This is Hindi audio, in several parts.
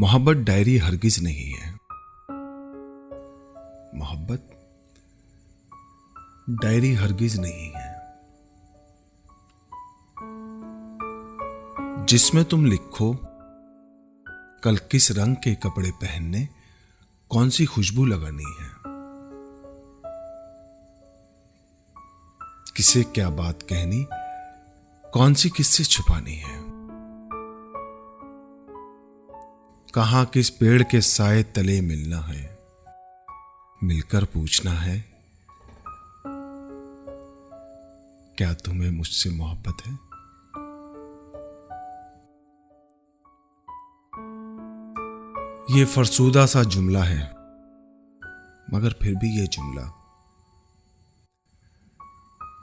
मोहब्बत डायरी हरगिज नहीं है। मोहब्बत डायरी हरगिज नहीं है, जिसमें तुम लिखो कल किस रंग के कपड़े पहनने, कौन सी खुशबू लगानी है, किसे क्या बात कहनी, कौन सी किससे छुपानी है, कहां किस पेड़ के साए तले मिलना है, मिलकर पूछना है क्या तुम्हें मुझसे मोहब्बत है। ये फरसूदा सा जुमला है, मगर फिर भी ये जुमला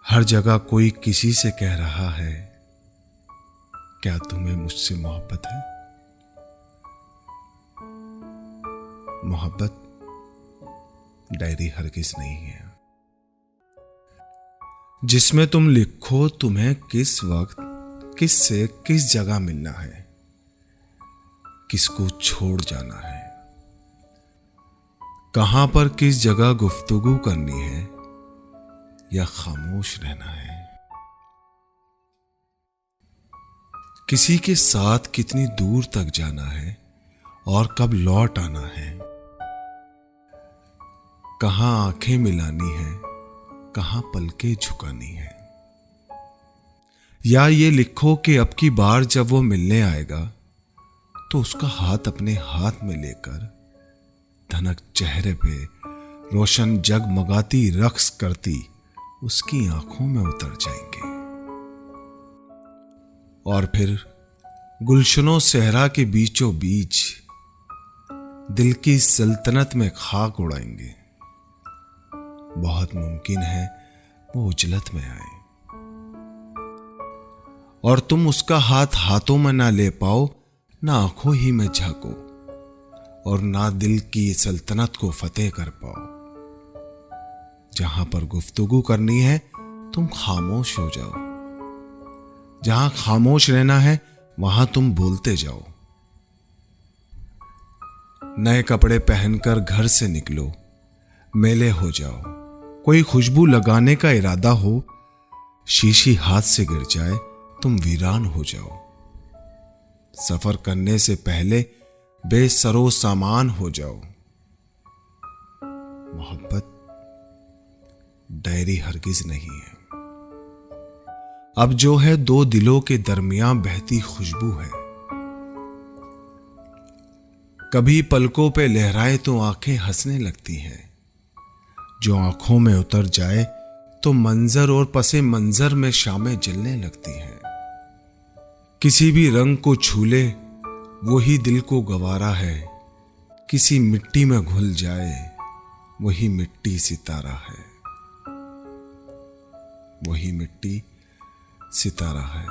हर जगह कोई किसी से कह रहा है क्या तुम्हें मुझसे मोहब्बत है। मोहब्बत डायरी हरगिज नहीं है, जिसमें तुम लिखो तुम्हें किस वक्त किससे किस जगह मिलना है, किसको छोड़ जाना है, कहां पर किस जगह गुफ्तगू करनी है या खामोश रहना है, किसी के साथ कितनी दूर तक जाना है और कब लौट आना है, कहां आंखें मिलानी है, कहां पलकें झुकानी है, या ये लिखो कि अब की बार जब वो मिलने आएगा तो उसका हाथ अपने हाथ में लेकर धनक चेहरे पे रोशन जगमगाती रक्स करती उसकी आंखों में उतर जाएंगे और फिर गुलशनों सहरा के बीचों बीच दिल की सल्तनत में खाक उड़ाएंगे। बहुत मुमकिन है वो उजलत में आए और तुम उसका हाथ हाथों में ना ले पाओ, ना आंखों ही में झांको और ना दिल की सल्तनत को फतेह कर पाओ। जहां पर गुफ्तगू करनी है तुम खामोश हो जाओ, जहां खामोश रहना है वहां तुम बोलते जाओ। नए कपड़े पहनकर घर से निकलो, मेले हो जाओ, कोई खुशबू लगाने का इरादा हो, शीशी हाथ से गिर जाए तुम वीरान हो जाओ। सफर करने से पहले बेसरो सामान हो जाओ। मोहब्बत डायरी हरगिज नहीं है, अब जो है दो दिलों के दरमियान बहती खुशबू है। कभी पलकों पे लहराए तो आंखें हंसने लगती हैं, जो आंखों में उतर जाए तो मंजर और पसे मंजर में शामें जलने लगती हैं। किसी भी रंग को छूले वही दिल को गवारा है, किसी मिट्टी में घुल जाए वही मिट्टी सितारा है, वही मिट्टी सितारा है।